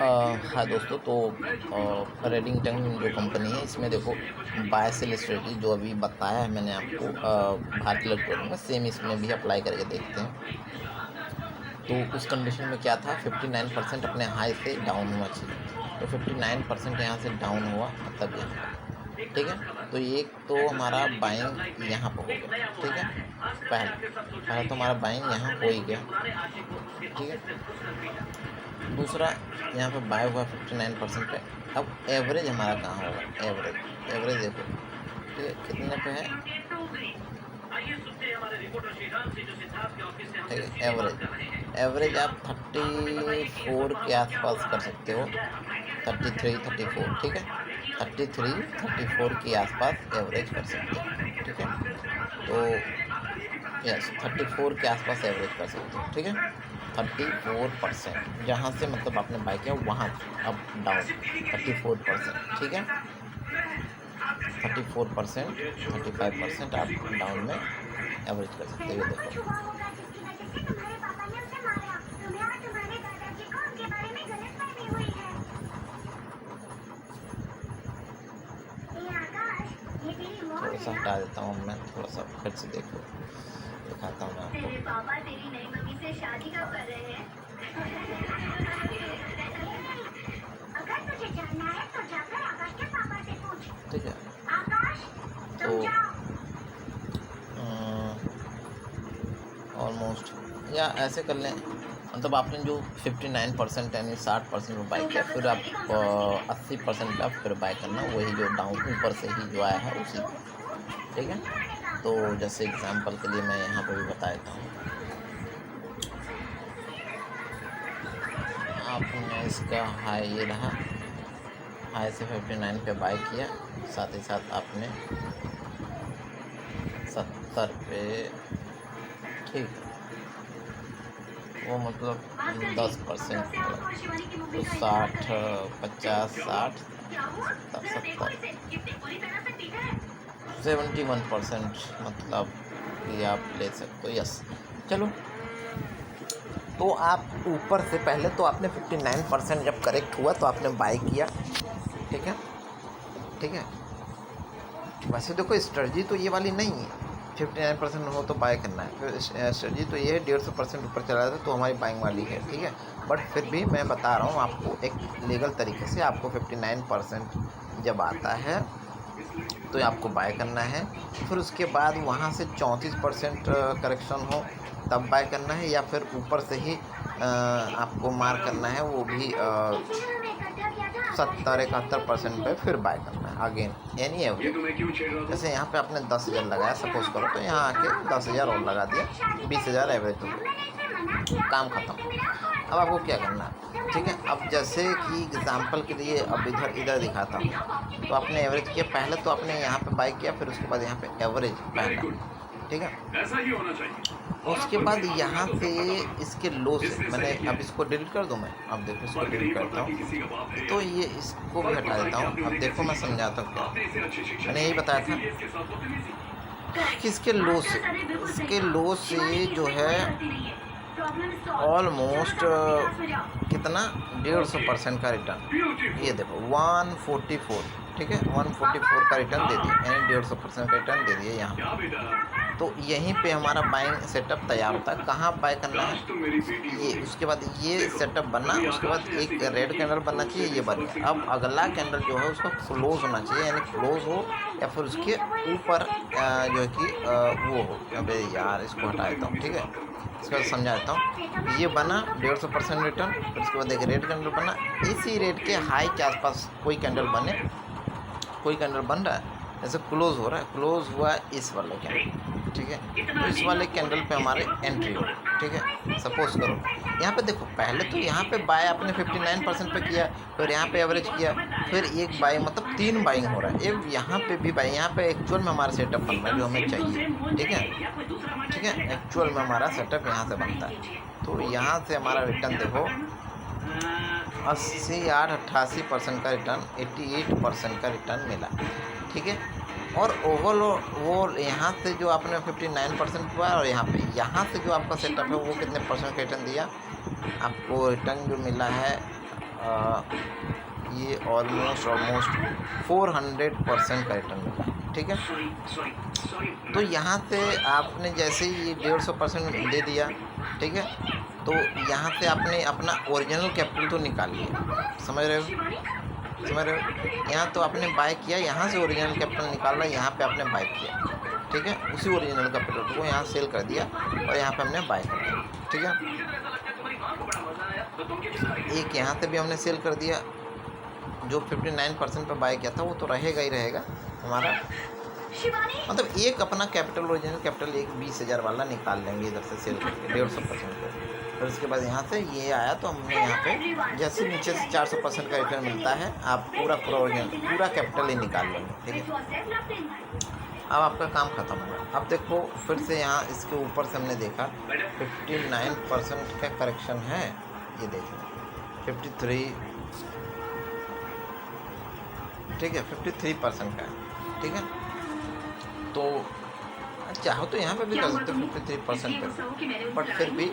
हाँ दोस्तों, तो रेडिंगटन जो कंपनी है इसमें देखो बाय सेल स्ट्रेटजी जो अभी बताया है मैंने आपको भारतीय इलेक्ट्रॉनिक में, सेम इसमें भी अप्लाई करके देखते हैं। तो उस कंडीशन में क्या था, 59% अपने हाई से डाउन होना चाहिए। तो 59% यहाँ से डाउन हुआ, मतलब यहाँ पर, ठीक है। तो एक तो हमारा बाइंग यहाँ पर हो गया, ठीक है। पहला तो हमारा बाइंग यहाँ हो ही गया, ठीक है। दूसरा यहाँ पे बाय हुआ 59% पे। अब एवरेज हमारा कहाँ होगा, एवरेज देखो, ठीक है, कितने पे है, ठीक है। एवरेज आप 34 के आसपास कर सकते हो, 33 34, ठीक है। 33 34 के आसपास एवरेज कर सकते हो, ठीक है। तो यस, 34 के आसपास एवरेज कर सकते हो, ठीक है। 34% जहाँ से मतलब आपने बाय किया वहाँ अप डाउन 34%, ठीक है। 34% 35% आप डाउन में एवरेज कर सकते हो, ये देखो। थोड़ा सा हटा देता हूँ मैं, थोड़ा सा फिर से देखो, दिखाता हूँ मैं आपको। तेरे पापा तेरी नई मम्मी से शादी कब कर रहे हैं? अगर तुझे जानना है तो जाकर आकाश के पापा से पूछ। ठीक है, आकाश, तो ऑलमोस्ट या ऐसे कर लें, मतलब आपने जो 59% यानी 60% में बाय किया, फिर आप 80% आप फिर बाय करना, वही जो डाउन ऊपर से ही जो आया है उसी को, ठीक है। तो जैसे एग्जांपल के लिए मैं यहाँ पर भी बता देता हूँ। आपने इसका हाई ये रहा, हाई से 59 पे बाय किया, साथ ही साथ आपने 70 पे, ठीक, वो मतलब 10%, तो 60 50 60 70 71% मतलब ये आप ले सकते हो, यस। चलो, तो आप ऊपर से पहले तो आपने 59% जब करेक्ट हुआ तो आपने बाय किया, ठीक है, ठीक है। वैसे देखो स्ट्रेटजी तो ये वाली नहीं है 59% हो तो बाय करना है, फिर स्ट्रेटजी तो ये है 150% ऊपर चला जाता तो हमारी बाइंग वाली है, ठीक है। बट फिर भी मैं बता रहा हूँ आपको एक लीगल तरीके से, आपको 59% जब आता है तो आपको बाय करना है। फिर उसके बाद वहाँ से 34% करेक्शन हो तब बाय करना है, या फिर ऊपर से ही आपको मार करना है, वो भी 70-71% पे फिर बाय करना है अगेन एनी एवरेज। जैसे यहाँ पे आपने 10,000 लगाया सपोज करो, तो यहाँ आके 10,000 और लगा दिया, 20,000 एवरेज हो गया, काम ख़त्म। अब आपको क्या करना है, ठीक है। अब जैसे कि एग्जांपल के लिए अब इधर दिखाता हूँ, तो आपने एवरेज किया, पहले तो आपने यहाँ पे बाय किया, फिर उसके बाद यहाँ पे एवरेज पहला, ठीक है। ऐसा ही होना चाहिए। उसके बाद यहाँ से इसके लो से मैंने, अब इसको डिलीट कर दूँ मैं, अब देखो इसको डिलीट करता हूँ, तो ये इसको भी हटा देता हूँ। अब देखो मैं समझाता हूँ क्या, मैंने यही बताया था कि इसके लो से जो है ऑलमोस्ट कितना 150% का रिटर्न, ये देखो 144, ठीक है, 144 का रिटर्न दे दिया, यानी 150% का रिटर्न दे दिया यहाँ। तो यहीं पे हमारा बाइंग सेटअप तैयार होता है। कहाँ बाय करना है, ये, उसके बाद ये सेटअप बनना, उसके बाद एक रेड कैंडल बनना चाहिए, ये बन गया। अब अगला कैंडल जो है उसका क्लोज होना चाहिए, यानी क्लोज हो या फिर उसके ऊपर जो है कि वो हो। अबे यार इसको हटा देता हूँ, ठीक है, इसके बाद समझा देता हूँ। ये बना 150% रिटर्न, फिर उसके बाद एक रेड कैंडल बना, इसी रेट के हाई के आसपास कोई कैंडल बने, कोई कैंडल बन रहा है, जैसे क्लोज हो रहा है, क्लोज हुआ इस वाले कैंडल, ठीक है। तो इस वाले कैंडल पे हमारे एंट्री हो, ठीक है। सपोज करो यहाँ पे देखो, पहले तो यहाँ पे बाय आपने 59% पे किया, फिर यहाँ पे एवरेज किया, फिर एक बाय, मतलब 3 बाइंग हो रहा है। एक यहाँ पे भी बाय, यहाँ पे एक्चुअल में हमारा सेटअप बन रहा है जो हमें चाहिए, ठीक है, ठीक है। एक्चुअल में हमारा सेटअप यहाँ से बनता है, तो यहाँ से हमारा रिटर्न देखो 88% का रिटर्न, 88% का रिटर्न मिला, ठीक है। और ओवरऑल वो यहाँ से जो आपने 59% हुआ, और यहाँ से जो आपका सेटअप है वो कितने परसेंट का रिटर्न दिया आपको, रिटर्न जो मिला है ये ऑलमोस्ट 400% का रिटर्न मिला, ठीक है। तो यहाँ से आपने जैसे ही ये 150% दे दिया, ठीक है, तो यहाँ से आपने अपना ओरिजिनल कैपिटल तो निकाल लिया, समझ रहे हो। यहाँ तो आपने बाय किया, यहाँ से ओरिजिनल कैपिटल निकाला, यहाँ पे आपने बाय किया, ठीक है। उसी ओरिजिनल कैपिटल को यहाँ सेल कर दिया और यहाँ पे हमने बाय कर दिया, ठीक है। एक यहाँ से भी हमने सेल कर दिया, जो 59% पे बाय किया था वो तो रहेगा ही रहेगा हमारा। मतलब एक अपना कैपिटल, ओरिजिनल कैपिटल एक 20,000 वाला निकाल लेंगे इधर से सेल करके 150% पे। फिर उसके बाद यहाँ से ये आया तो हमने यहाँ पे जैसे नीचे से 400% का रिटर्न मिलता है, आप पूरा ओरिजिनल पूरा कैपिटल ही निकाल लेंगे, ठीक है। अब आपका काम ख़त्म होगा। अब देखो फिर से यहाँ इसके ऊपर से हमने देखा 59% का करेक्शन है, ये देखिए 53, ठीक है, 53% का है, ठीक है। तो चाहो तो यहाँ पे भी कर सकते हो 53% पे, बट फिर भी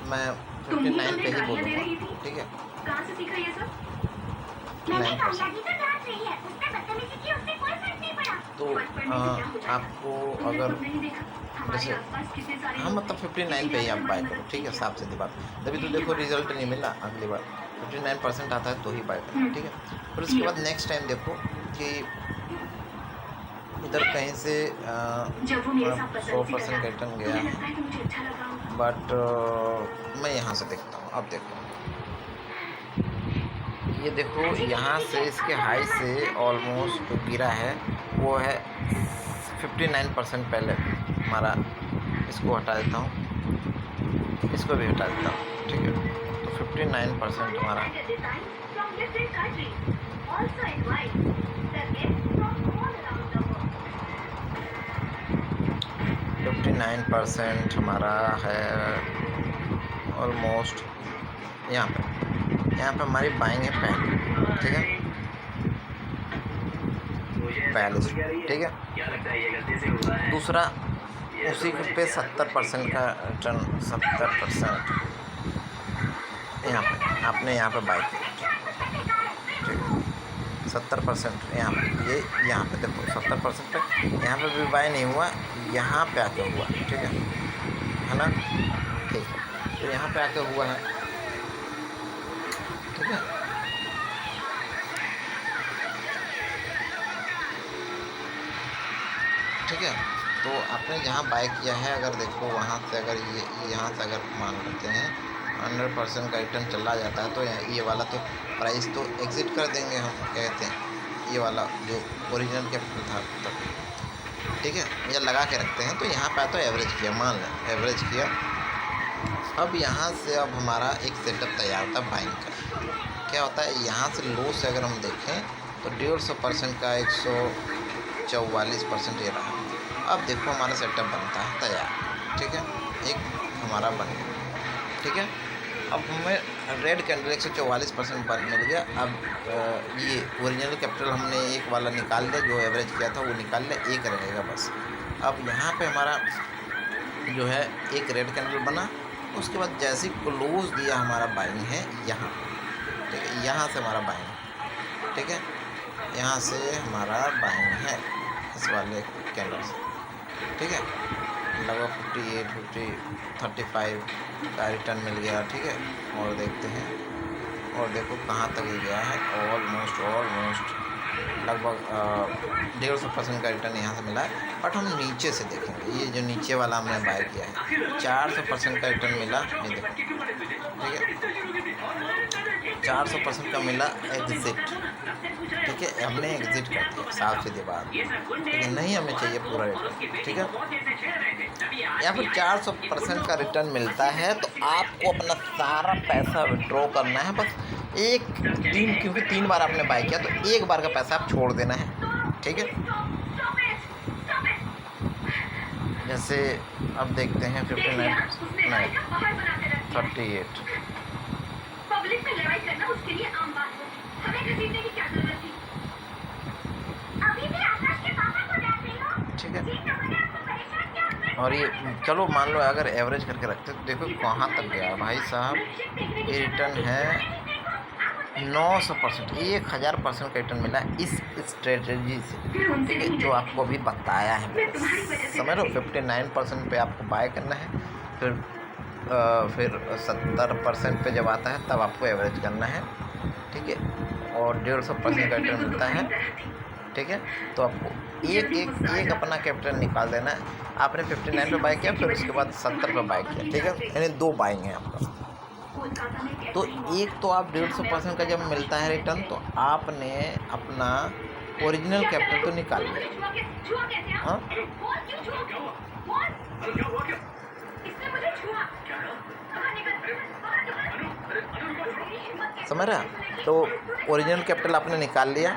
मैं 59 पे ही बोलूँगा, ठीक है। 59%। तो आपको अगर जैसे हाँ मतलब 59 पे ही आप बाय करो, ठीक है, साफ सीधी बात। तभी तो देखो रिजल्ट नहीं मिला, अगली बार 59% आता है तो ही बाय करो, ठीक है। फिर उसके बाद नेक्स्ट टाइम देखो कि इधर कहीं से 100% रिटर्न गया है, बट मैं यहाँ से देखता हूँ। अब देखो ये देखो यहाँ से इसके हाई से ऑलमोस्ट जो गिरा है वो है 59% पहले हमारा। इसको हटा देता हूँ, इसको भी हटा देता हूँ, ठीक है। तो 59% हमारा 59% हमारा है ऑलमोस्ट। यहाँ पे हमारी बाइंग है पहली, ठीक है, 42, ठीक है। दूसरा उसी पे 70% का रिटर्न, 70% यहाँ पे आपने यहाँ पे बाई किया, ठीक है। 70% यहाँ पे यहाँ पे देखो 70% पे यहाँ पे भी बाय नहीं हुआ, यहाँ पे आके हुआ, ठीक है ना, ठीक है। तो यहाँ पे आके हुआ है, ठीक है। ठीक है, तो आपने जहाँ बाय किया है अगर देखो वहाँ से अगर ये यहाँ से अगर मान लेते हैं 100% का रिटर्न चला जाता है तो ये वाला तो प्राइस तो एग्ज़िट कर देंगे हम, कहते हैं ये वाला जो ओरिजिनल कैपिटल था तब, ठीक है। या लगा के रखते हैं तो यहाँ पे तो एवरेज किया, मान लें एवरेज किया। अब यहाँ से अब हमारा एक सेटअप तैयार होता है बाइंग का। क्या होता है यहाँ से लो से अगर हम देखें तो 150% का 144% ये रहा। अब देखो हमारा सेटअप बनता है तैयार, ठीक है, एक हमारा बन गया, ठीक है। अब हमें रेड कैंडल 144% पर मिल गया। अब ये ओरिजिनल कैपिटल हमने एक वाला निकाल लिया, जो एवरेज किया था वो निकाल लिया, एक रहेगा बस। अब यहाँ पे हमारा जो है एक रेड कैंडल बना, उसके बाद जैसे क्लोज दिया हमारा बाइंग है यहाँ, ठीक है, यहाँ से हमारा बाइंग, ठीक है, यहाँ से हमारा बाइंग है इस वाले कैंडल से, ठीक है। लगभग 58, 35 का रिटर्न मिल गया, ठीक है। और देखते हैं और देखो कहाँ तक ये गया है, ऑलमोस्ट लगभग 150% का रिटर्न यहाँ से मिला है। बट हम नीचे से देखेंगे, ये जो नीचे वाला हमने बाय किया है 400% का रिटर्न मिला, ये देखो, ठीक है, 400% का मिला एग्जिट, ठीक है। हमने एग्जिट कर दिया, साफ सीधी बात, ठीक है, नहीं हमें चाहिए पूरा रिटर्न, ठीक है। या फिर 400% का रिटर्न मिलता है तो आपको अपना सारा पैसा विड्रॉ करना है, बस क्योंकि 3 बार आपने बाय किया तो एक बार का पैसा आप छोड़ देना है, ठीक है। जैसे अब देखते हैं 59, 38, पब्लिक में लड़ाई करना उसके लिए आम बात है, हमें घसीटने की क्या जरूरत थी। अभी भी आकाश के पापा को डांट रही हो, ठीक है। आपको परेशान क्या और ये चलो मान लो अगर एवरेज करके रखते तो देखो कहाँ तक गया भाई साहब, ये रिटर्न है 900%, 1000% का रिटर्न मिला इस स्ट्रेटजी से, ठीक है, जो आपको अभी बताया है मैंने। समझ लो 59% पे आपको बाय करना है, फिर 70% पे जब आता है तब आपको एवरेज करना है, ठीक है, और 150% का रिटर्न मिलता है, ठीक है। तो आपको एक अपना कैपिटल निकाल देना है। आपने 59 पे बाय किया, फिर उसके बाद 70 पे बाय किया, ठीक है, यानी 2 बाइंग है आपका। तो एक तो आप 150% का जब मिलता है रिटर्न, तो आपने अपना ओरिजिनल कैपिटल तो निकाल लिया, हाँ, समझ रहा। तो ओरिजिनल कैपिटल आपने निकाल लिया।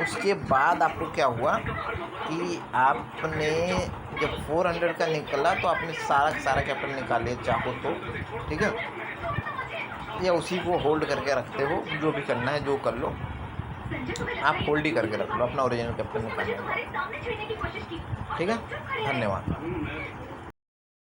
उसके बाद आपको क्या हुआ कि आपने जब 400 का निकला तो आपने सारा कैपिटल निकाल लिया चाहो तो, ठीक है, या उसी को होल्ड करके रखते हो, जो भी करना है जो कर लो, आप होल्ड ही करके रख लो अपना ओरिजिनल कैपिटल निकालने का, ठीक है। धन्यवाद।